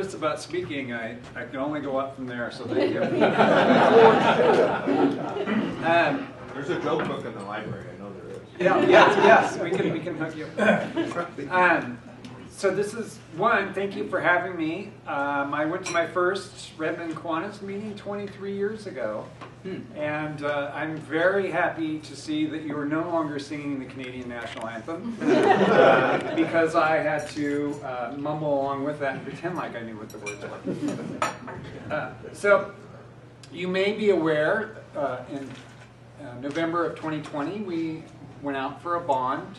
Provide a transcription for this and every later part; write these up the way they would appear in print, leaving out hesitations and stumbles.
nervous about speaking. I can only go up from there, so thank you. There's a joke book in the library. I know there is. Yeah, yes, we can hook you. So this is one. Thank you for having me. I went to my first Redmond Kiwanis meeting 23 years ago, and I'm very happy to see that you are no longer singing the Canadian National Anthem because I had to mumble along with that and pretend like I knew what the words were. So you may be aware in November of 2020 we went out for a bond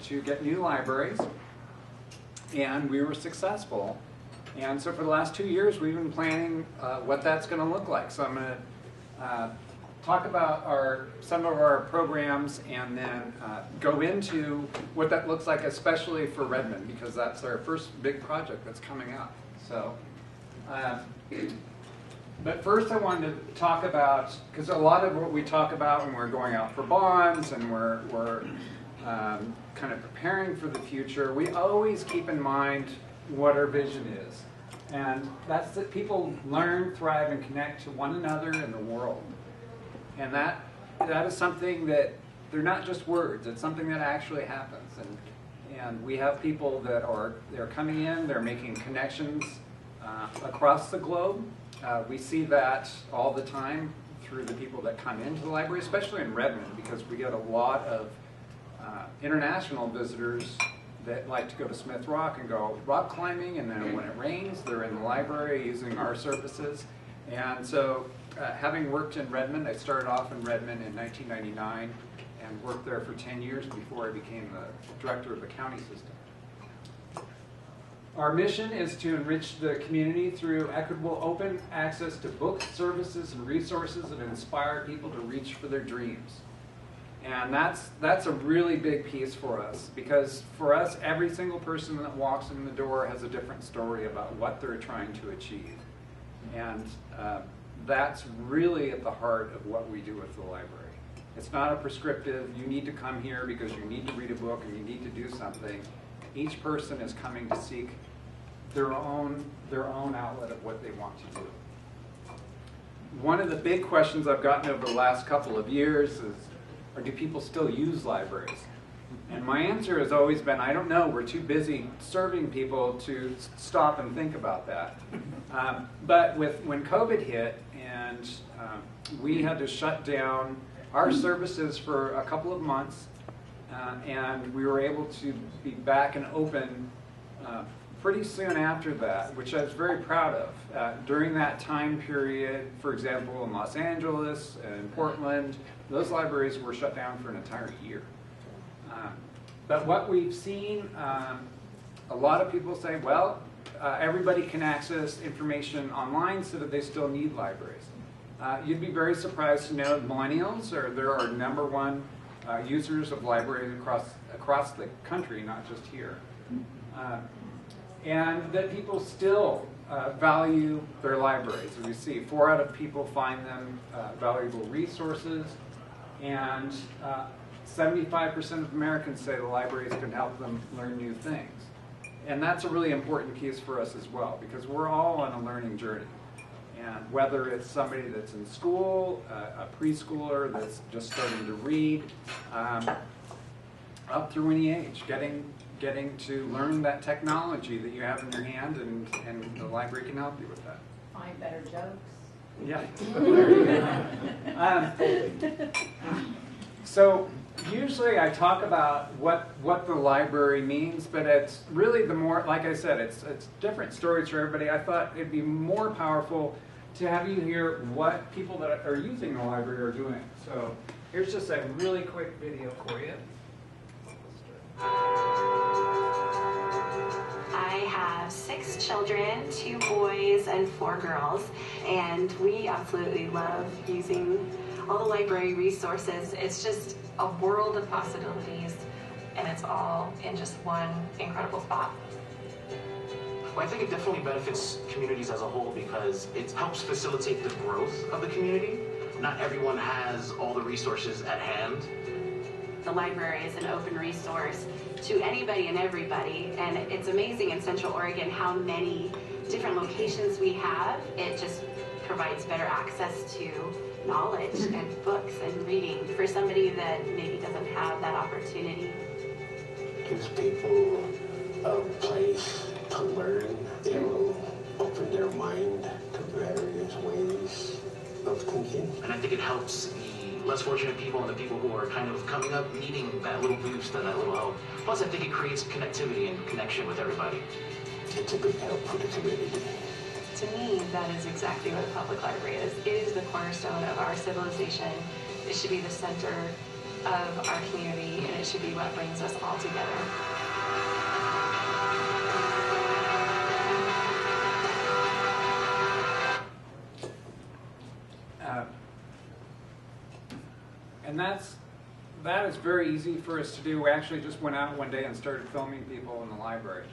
to get new libraries. And we were successful. And so for the last 2 years, we've been planning what that's going to look like. So I'm going to talk about some of our programs and then go into what that looks like, especially for Redmond, because that's our first big project that's coming up. So, but first I wanted to talk about, because a lot of what we talk about when we're going out for bonds and we're kind of preparing for the future, we always keep in mind what our vision is. And that's that people learn, thrive, and connect to one another in the world. And that is something that, they're not just words, it's something that actually happens. And we have people that they're coming in, they're making connections across the globe. We see that all the time through the people that come into the library, especially in Redmond, because we get a lot of international visitors that like to go to Smith Rock and go rock climbing, and then when it rains, they're in the library using our services. And so having worked in Redmond, I started off in Redmond in 1999 and worked there for 10 years before I became the director of the county system. Our mission is to enrich the community through equitable open access to books, services, and resources that inspire people to reach for their dreams. And that's a really big piece for us, because for us, every single person that walks in the door has a different story about what they're trying to achieve. And that's really at the heart of what we do with the library. It's not a prescriptive, you need to come here because you need to read a book and you need to do something. Each person is coming to seek their own outlet of what they want to do. One of the big questions I've gotten over the last couple of years is, or do people still use libraries? And my answer has always been, I don't know, we're too busy serving people to stop and think about that. But when COVID hit and we had to shut down our services for a couple of months, and we were able to be back and open pretty soon after that, which I was very proud of. During that time period, for example, in Los Angeles and Portland, those libraries were shut down for an entire year. But what we've seen, a lot of people say, well, everybody can access information online, so that they still need libraries. You'd be very surprised to know millennials they're our #1 users of libraries across the country, not just here. And that people still value their libraries. As we see, 4 out of people find them valuable resources, and 75% of Americans say the libraries can help them learn new things. And that's a really important piece for us as well, because we're all on a learning journey. And whether it's somebody that's in school, a preschooler that's just starting to read, up through any age, getting to learn that technology that you have in your hand, and the library can help you with that. Find better jokes. Yeah. So usually I talk about what the library means, but it's really the more, like I said, it's different stories for everybody. I thought it'd be more powerful to have you hear what people that are using the library are doing. So here's just a really quick video for you. I have 6 children, 2 boys and 4 girls, and we absolutely love using all the library resources. It's just a world of possibilities, and it's all in just one incredible spot. Well, I think it definitely benefits communities as a whole because it helps facilitate the growth of the community. Not everyone has all the resources at hand. the library is an open resource to anybody and everybody. And it's amazing in Central Oregon how many different locations we have. It just provides better access to knowledge and books and reading for somebody that maybe doesn't have that opportunity. Gives people a place to learn. It will open their mind to various ways of thinking. And I think it helps the less fortunate people and the people who are kind of coming up needing that little boost and that little help. Plus, I think it creates connectivity and connection with everybody. It's a big help for the community. To me, that is exactly what a public library is. It is the cornerstone of our civilization. It should be the center of our community, and it should be what brings us all together. And that is very easy for us to do. We actually just went out one day and started filming people in the library.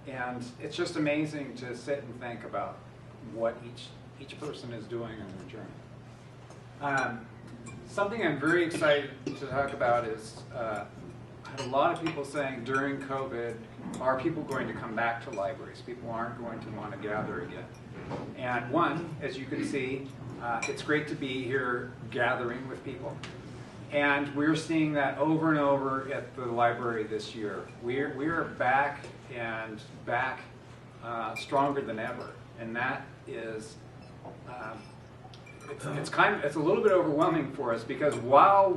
And it's just amazing to sit and think about what each person is doing on their journey. Something I'm very excited to talk about is I had a lot of people saying during COVID, are people going to come back to libraries? People aren't going to want to gather again. And one, as you can see, it's great to be here gathering with people. And we're seeing that over and over at the library this year. We are back and back stronger than ever. And that is, it's a little bit overwhelming for us because while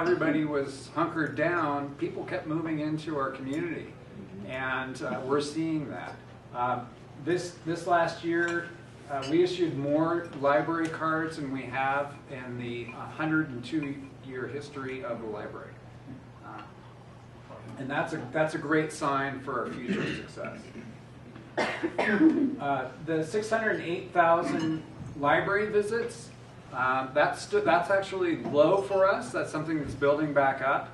everybody was hunkered down, people kept moving into our community. And we're seeing that. This last year, we issued more library cards than we have in the 102-year history of the library. And that's a great sign for our future success. The 608,000 library visits, that's actually low for us. That's something that's building back up.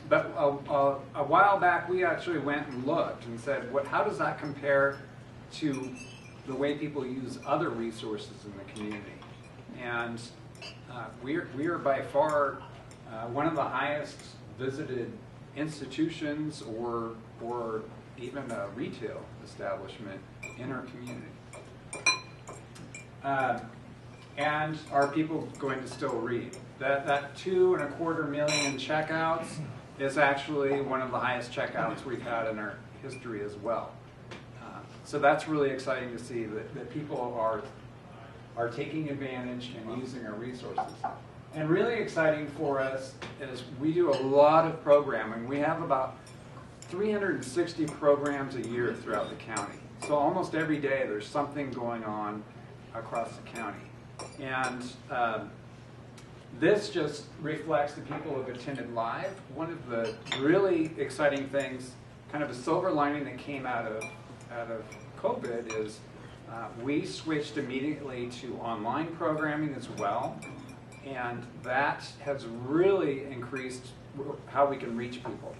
But a while back, we actually went and looked and said, how does that compare to the way people use other resources in the community? And we are by far one of the highest visited institutions or even a retail establishment in our community. And are people going to still read? That 2.25 million checkouts is actually one of the highest checkouts we've had in our history as well. So that's really exciting to see that people are taking advantage and using our resources. And really exciting for us is we do a lot of programming. We have about 360 programs a year throughout the county. So almost every day there's something going on across the county. And this just reflects the people who have attended live. One of the really exciting things, kind of a silver lining that came out of COVID is we switched immediately to online programming as well, and that has really increased how we can reach people.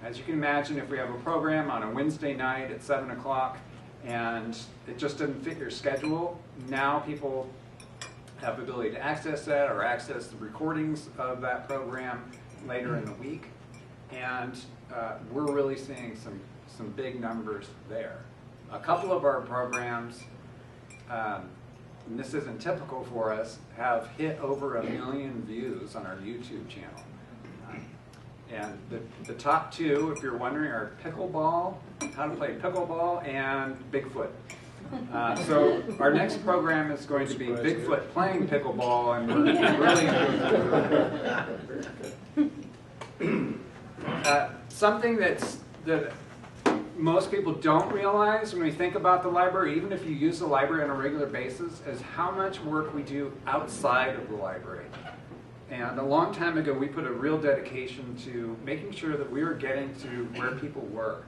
As you can imagine, if we have a program on a Wednesday night at 7 o'clock and it just didn't fit your schedule, now people have the ability to access that or access the recordings of that program later in the week, and we're really seeing some big numbers there. A couple of our programs, and this isn't typical for us, have hit over 1 million views on our YouTube channel. And the top two, if you're wondering, are pickleball, how to play pickleball, and Bigfoot. So our next program is going to be Bigfoot playing pickleball, and we're really something that most people don't realize when we think about the library, even if you use the library on a regular basis, is how much work we do outside of the library. And a long time ago, we put a real dedication to making sure that we were getting to where people were.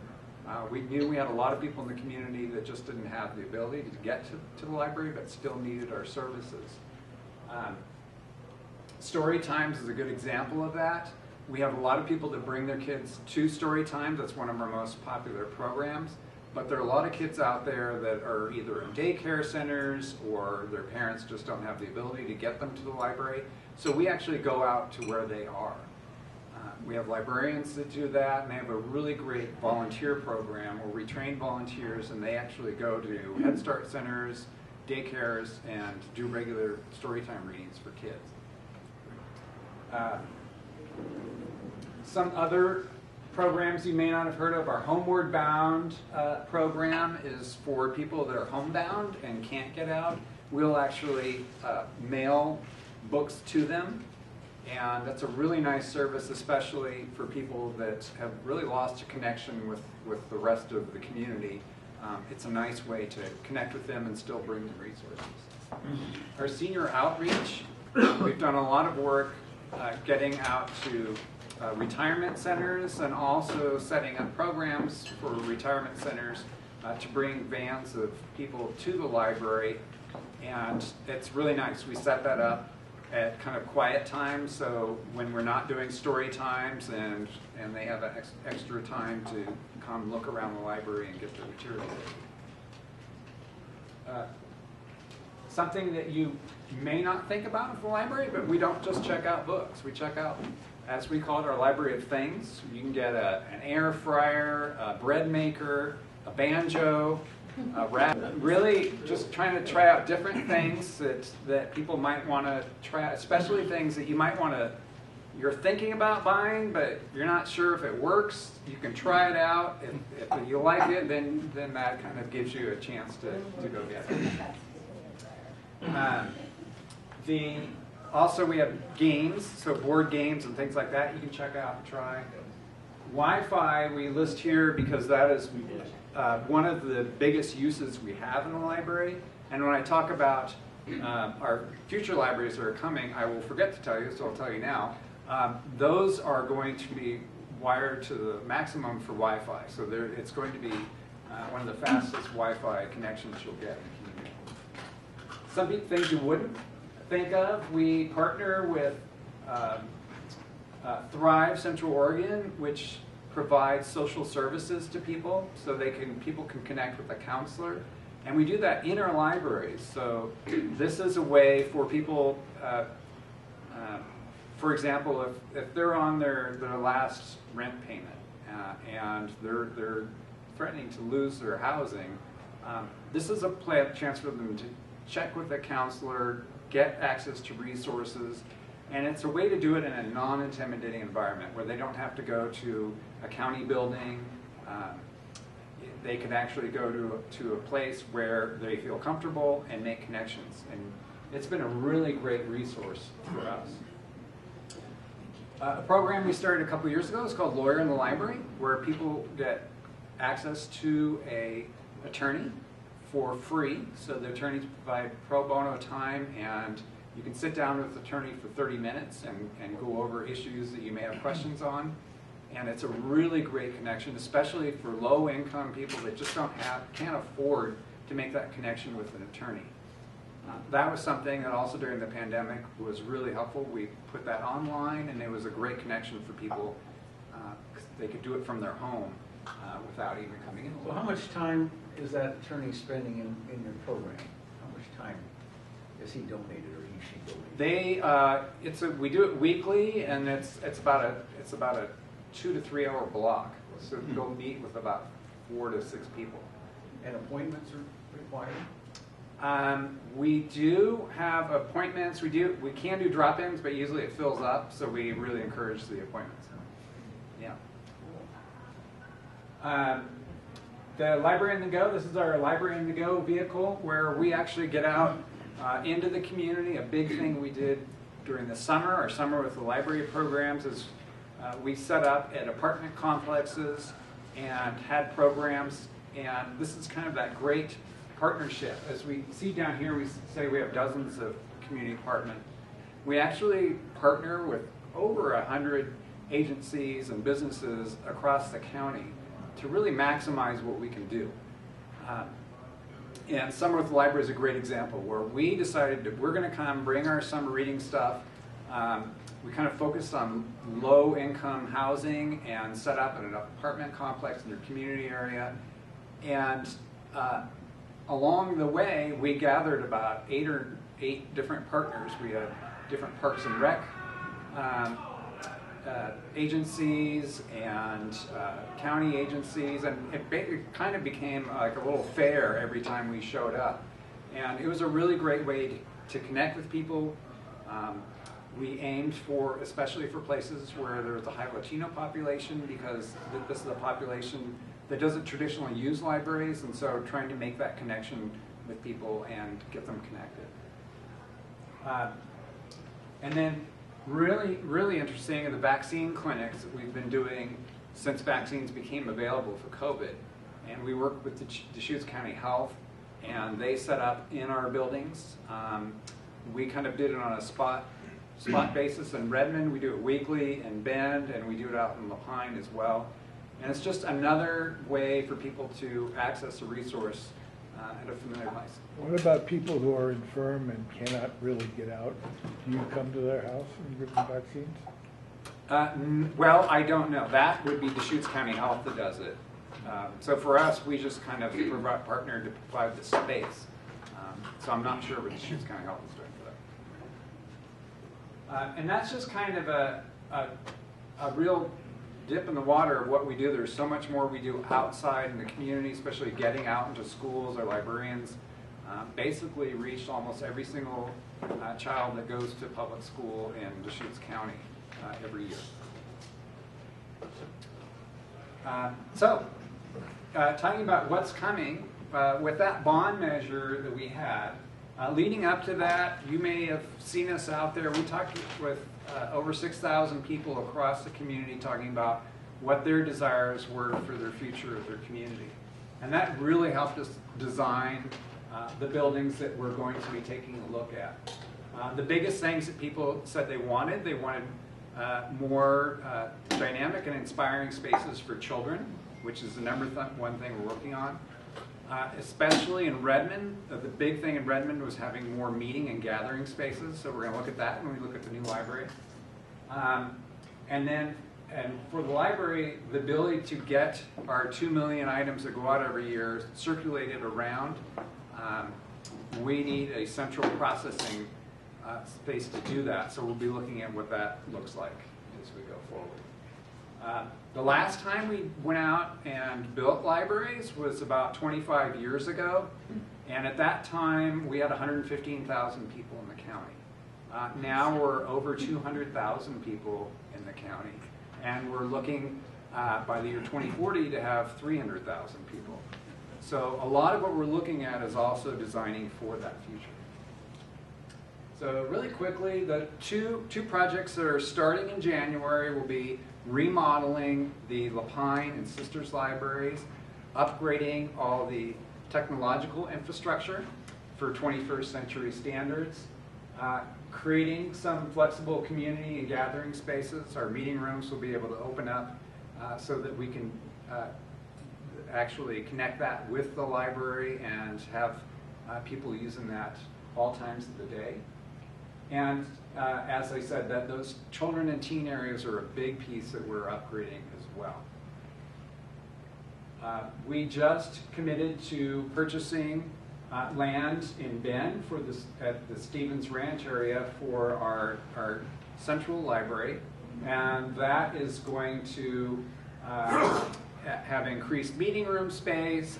We knew we had a lot of people in the community that just didn't have the ability to get to the library, but still needed our services. Story Times is a good example of that. We have a lot of people that bring their kids to Story Times. That's one of our most popular programs. but there are a lot of kids out there that are either in daycare centers or their parents just don't have the ability to get them to the library. So we actually go out to where they are. We have librarians that do that, and they have a really great volunteer program where we train volunteers, and they actually go to Head Start centers, daycares, and do regular storytime readings for kids. Some other programs you may not have heard of, our Homeward Bound program is for people that are homebound and can't get out. We'll actually mail books to them. And that's a really nice service, especially for people that have really lost a connection with the rest of the community. It's a nice way to connect with them and still bring them resources. Our senior outreach, we've done a lot of work getting out to retirement centers and also setting up programs for retirement centers to bring vans of people to the library. And it's really nice. We set that up at kind of quiet times, so when we're not doing story times and they have extra time to come look around the library and get their material. Something that you may not think about at the library, but we don't just check out books. We check out, as we call it, our library of things. You can get an air fryer, a bread maker, a banjo, really just trying to try out different things that people might want to try, especially things that you might want to, you're thinking about buying, but you're not sure if it works. You can try it out. If you like it, then that kind of gives you a chance to go get it. Also we have games, so board games and things like that you can check out and try. Wi-Fi we list here because that is one of the biggest uses we have in the library. And when I talk about our future libraries that are coming, I will forget to tell you, so I'll tell you now. Those are going to be wired to the maximum for Wi-Fi. So it's going to be one of the fastest Wi-Fi connections you'll get in the community. Some things you wouldn't think of, we partner with Thrive Central Oregon, which provides social services to people so people can connect with a counselor. And we do that in our libraries. So this is a way for people, for example, if they're on their last rent payment and they're threatening to lose their housing, this is a chance for them to check with a counselor, get access to resources, and it's a way to do it in a non-intimidating environment where they don't have to go to a county building. They can actually go to a place where they feel comfortable and make connections. And it's been a really great resource for us. A program we started a couple years ago is called Lawyer in the Library, where people get access to an attorney for free. So the attorneys provide pro bono time, and you can sit down with the attorney for 30 minutes and go over issues that you may have questions on. And it's a really great connection, especially for low-income people that just can't afford to make that connection with an attorney. That was something that also during the pandemic was really helpful. We put that online, and it was a great connection for people. They could do it from their home without even coming in. So how much time is that attorney spending in your program? How much time is he donated or she donated? We do it weekly, and it's about a 2 to 3 hour block. So you'll meet with about 4 to 6 people. And appointments are required? We do have appointments. We can do drop-ins, but usually it fills up, so we really encourage the appointments. Yeah. The Library on the Go, this is our Library on the Go vehicle where we actually get out into the community. A big thing we did during the summer, our Summer with the Library programs, is we set up at apartment complexes and had programs, and this is kind of that great partnership. As we see down here, we say we have dozens of community apartments. We actually partner with over 100 agencies and businesses across the county to really maximize what we can do. And Summer with the Library is a great example where we decided that we're going to come bring our summer reading stuff. We kind of focused on low-income housing and set up in an apartment complex in their community area. And along the way, we gathered about 8 different partners. We had different Parks and Rec agencies and county agencies, and it kind of became like a little fair every time we showed up. And it was a really great way to connect with people. We aimed for, especially for places where there's a high Latino population, because this is a population that doesn't traditionally use libraries, and so trying to make that connection with people and get them connected. And then really interesting are the vaccine clinics that we've been doing since vaccines became available for COVID. And we work with the Deschutes County Health, and they set up in our buildings. We kind of did it on a spot basis in Redmond. We do it weekly in Bend, and we do it out in La Pine as well. And it's just another way for people to access a resource at a familiar place. What about people who are infirm and cannot really get out? Do you come to their house and give them vaccines? Well, I don't know. That would be Deschutes County Health that does it. So for us, we just kind of partnered to provide the space. So I'm not sure what Deschutes County Health is doing for that. And that's just kind of a real dip in the water of what we do. There's so much more we do outside in the community, especially getting out into schools. Our librarians basically reach almost every single child that goes to public school in Deschutes County every year. Talking about what's coming, with that bond measure that we had, leading up to that, you may have seen us out there. We talked with over 6,000 people across the community talking about what their desires were for their future of their community. And that really helped us design the buildings that we're going to be taking a look at. The biggest things that people said they wanted more dynamic and inspiring spaces for children, which is the one thing we're working on. Especially in Redmond, the big thing in Redmond was having more meeting and gathering spaces, so we're going to look at that when we look at the new library. And for the library, the ability to get our 2 million items that go out every year circulated around, we need a central processing space to do that, so we'll be looking at what that looks like as we go forward. The last time we went out and built libraries was about 25 years ago, and at that time we had 115,000 people in the county. Now we're over 200,000 people in the county, and we're looking by the year 2040 to have 300,000 people. So a lot of what we're looking at is also designing for that future. So really quickly, the two projects that are starting in January will be remodeling the La Pine and Sisters libraries, upgrading all the technological infrastructure for 21st century standards, creating some flexible community and gathering spaces. Our meeting rooms will be able to open up so that we can actually connect that with the library and have people using that all times of the day. And as I said, that those children and teen areas are a big piece that we're upgrading as well. We just committed to purchasing land in Bend for at the Stevens Ranch area for our central library, and that is going to have increased meeting room space,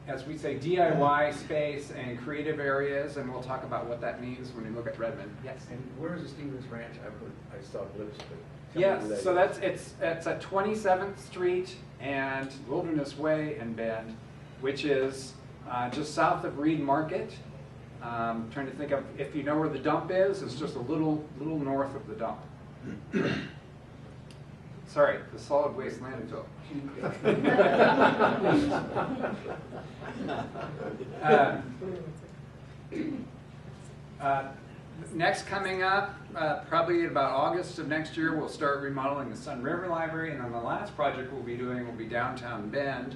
as we say, DIY space and creative areas, and we'll talk about what that means when we look at Redmond. Yes. And where is the Stevens Ranch? I saw blips, but yes. So it's at 27th Street and Wilderness Way in Bend, which is just south of Reed Market. Trying to think of, if you know where the dump is, it's just a little north of the dump. Sorry, the solid waste landfill. Next coming up, probably about August of next year, we'll start remodeling the Sun River Library, and then the last project we'll be doing will be downtown Bend.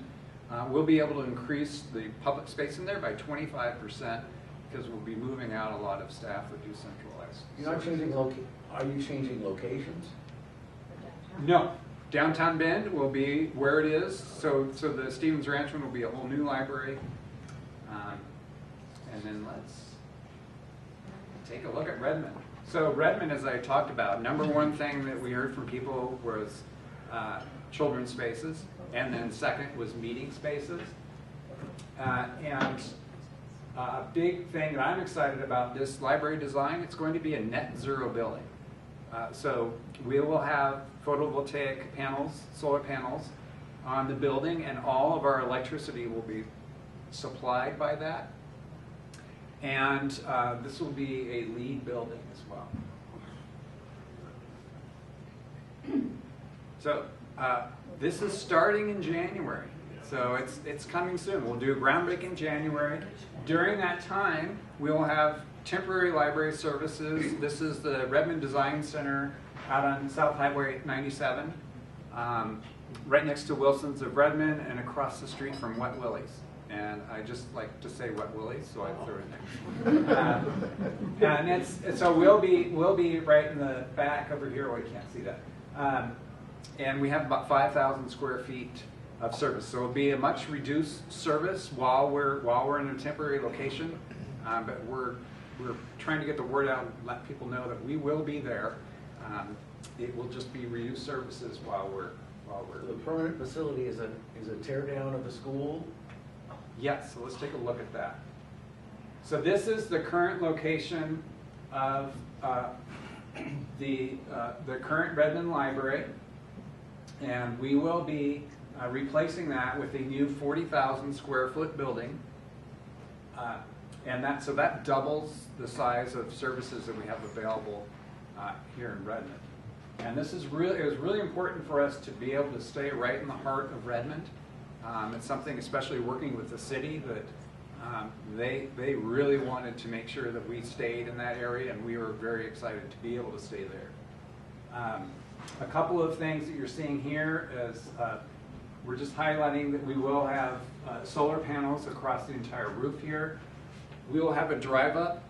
We'll be able to increase the public space in there by 25% because we'll be moving out a lot of staff that do centralized. You're not changing are you changing locations? No. Downtown Bend will be where it is, so the Stevens Ranch one will be a whole new library. And then let's take a look at Redmond. So Redmond, as I talked about, number one thing that we heard from people was children's spaces, and then second was meeting spaces. And a big thing that I'm excited about this library design, it's going to be a net zero building. So we will have photovoltaic panels, solar panels on the building, and all of our electricity will be supplied by that. And this will be a LEED building as well. So this is starting in January. So it's coming soon. We'll do a groundbreaking in January. During that time, we will have temporary library services. This is the Redmond Design Center out on South Highway 97, right next to Wilson's of Redmond and across the street from Wet Willie's. And I just like to say Wet Willie's, so I threw it there. And so we'll be right in the back over here. Well, you can't see that. And we have about 5,000 square feet of service. So it'll be a much reduced service while we're in a temporary location. But we're trying to get the word out and let people know that we will be there. It will just be reduced services while we're. So the permanent facility is a tear down of the school. Yes, so let's take a look at that. So this is the current location of the current Redmond Library, and we will be replacing that with a new 40,000 square foot building, and that doubles the size of services that we have available here in Redmond. And it was really important for us to be able to stay right in the heart of Redmond. It's something, especially working with the city, that they really wanted to make sure that we stayed in that area, and we were very excited to be able to stay there. A couple of things that you're seeing here is we're just highlighting that we will have solar panels across the entire roof here. We will have a drive-up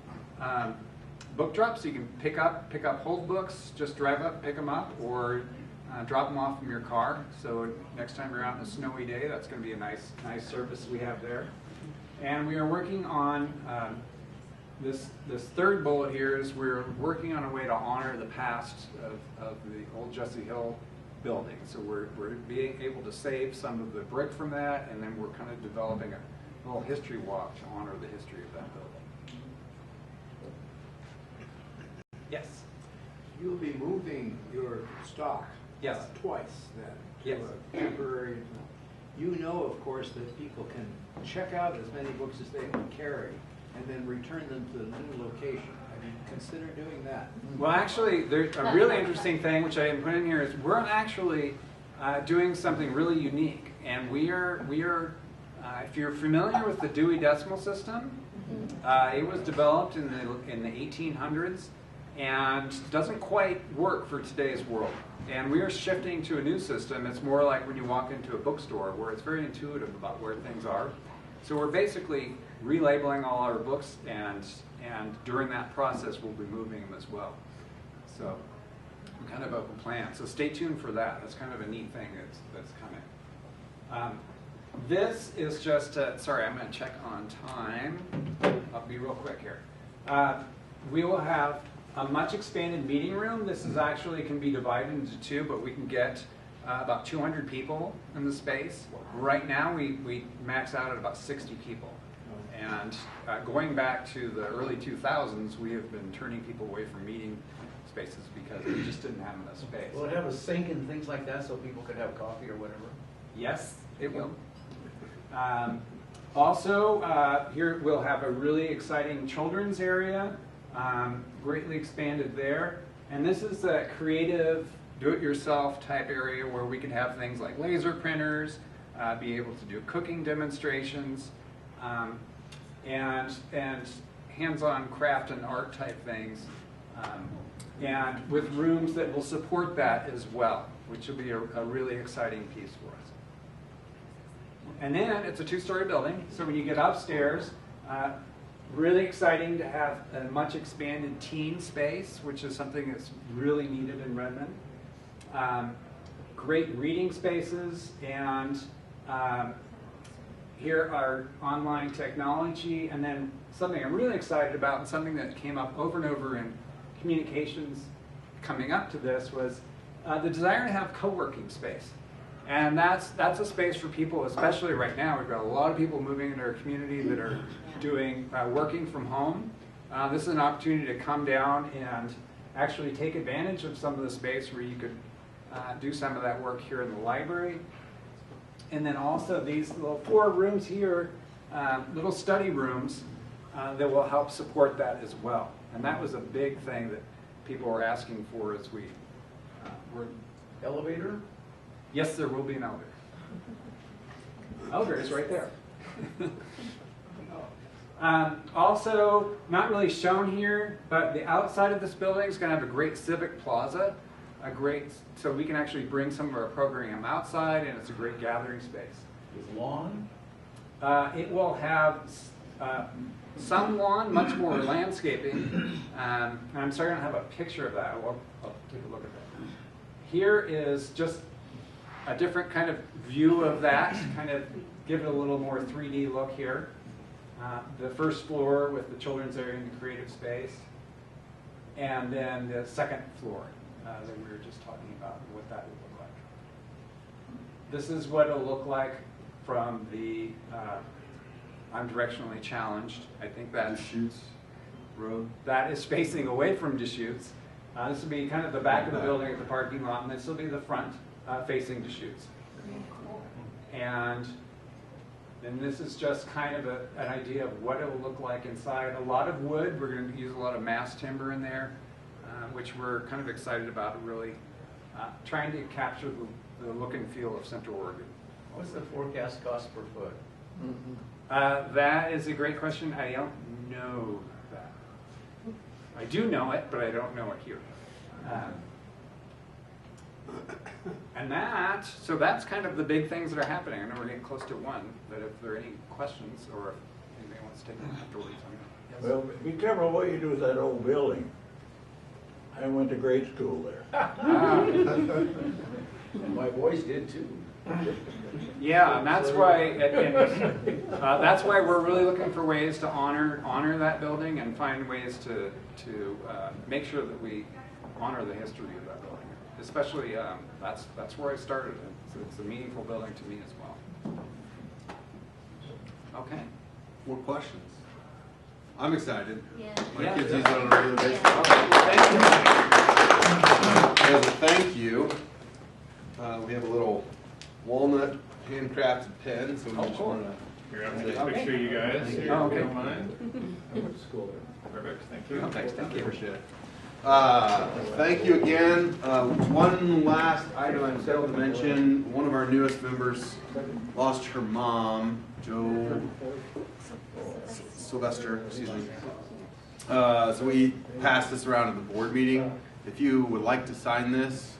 book drop, so you can pick up whole books, just drive up, pick them up, or drop them off from your car. So next time you're out on a snowy day, that's going to be a nice service we have there. And we are working on this third bullet here is we're working on a way to honor the past of the old Jesse Hill building. So we're being able to save some of the brick from that, and then we're kind of developing a little history walk to honor the history of that building. Yes? You'll be moving your stock Yes. Twice then to Yes. a temporary. You know, of course, that people can check out as many books as they can carry and then return them to the new location. Have you considered doing that? Well, actually, there's a really interesting thing which I didn't put in here is we're actually doing something really unique, and we are if you're familiar with the Dewey Decimal System, it was developed in the 1800s and doesn't quite work for today's world. And we are shifting to a new system. It's more like when you walk into a bookstore where it's very intuitive about where things are. So we're basically relabeling all our books, and during that process we'll be moving them as well. So kind of open plan. So stay tuned for that. That's kind of a neat thing that's coming. This is just, sorry, I'm going to check on time. I'll be real quick here. We will have a much expanded meeting room. This is actually can be divided into two, but we can get about 200 people in the space. Right now we max out at about 60 people. And going back to the early 2000s, we have been turning people away from meeting spaces because we just didn't have enough space. Will it have a sink and things like that so people could have coffee or whatever? Yes, it will. Also, here we'll have a really exciting children's area, greatly expanded there. And this is a creative, do-it-yourself type area where we can have things like laser printers, be able to do cooking demonstrations, and hands-on craft and art type things, and with rooms that will support that as well, which will be a really exciting piece for us. And then it's a two-story building, so when you get upstairs, really exciting to have a much expanded teen space, which is something that's really needed in Redmond. great reading spaces, and here are online technology, and then something I'm really excited about, and something that came up over and over in communications coming up to this, was the desire to have co-working space. And that's a space for people, especially right now. We've got a lot of people moving into our community that are doing working from home. This is an opportunity to come down and actually take advantage of some of the space where you could do some of that work here in the library. And then also these little 4 rooms here, little study rooms that will help support that as well. And that was a big thing that people were asking for as we were. Elevator? Yes, there will be an elevator. Elevator is right there. Also, not really shown here, but the outside of this building is going to have a great civic plaza, so we can actually bring some of our program outside, and it's a great gathering space. With lawn? It will have some lawn, much more landscaping, and I'm sorry I don't have a picture of that. I'll take a look at that. Here is just a different kind of view of that, kind of give it a little more 3D look here. The first floor with the children's area and the creative space, and then the second floor that we were just talking about, what that would look like. This is what it'll look like from the I'm directionally challenged. I think that's Deschutes Road. That is facing away from Deschutes. This will be kind of the back of the building at the parking lot, and this will be the front facing Deschutes. And then this is just kind of an idea of what it will look like inside. A lot of wood. We're going to use a lot of mass timber in there, which we're kind of excited about, really trying to capture the look and feel of Central Oregon. What's the forecast cost per foot? That is a great question. I don't know that. I do know it, but I don't know it here. And so that's kind of the big things that are happening. I know we're getting close to 1, but if there are any questions or if anybody wants to take them afterwards. Well, be careful what you do with that old building. I went to grade school there. My boys did too. Yeah, and that's why that's why we're really looking for ways to honor that building and find ways to make sure that we honor the history of that building. Especially, that's where I started. It's a meaningful building to me as well. Okay. More questions? I'm excited. Yeah. My kids use it on a regular basis. Okay, well, thank you. As a thank you, we have a little walnut handcrafted pen, so we just cool. want to. Here, I'm going to picture you guys. Here, Oh, okay. if you don't mind. I went to school there. Perfect. Thank you. Oh, thanks. Thank you. Appreciate it. Thank you again. One last item I failed to mention. One of our newest members lost her mom, Jo Sylvester, excuse me. So we passed this around at the board meeting. If you would like to sign this,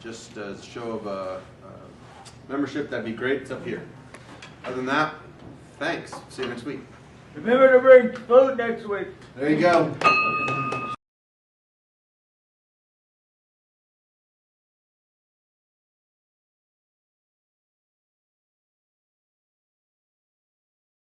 just as a show of membership, that'd be great. It's up here. Other than that, thanks. See you next week. Remember to bring food next week. There you go.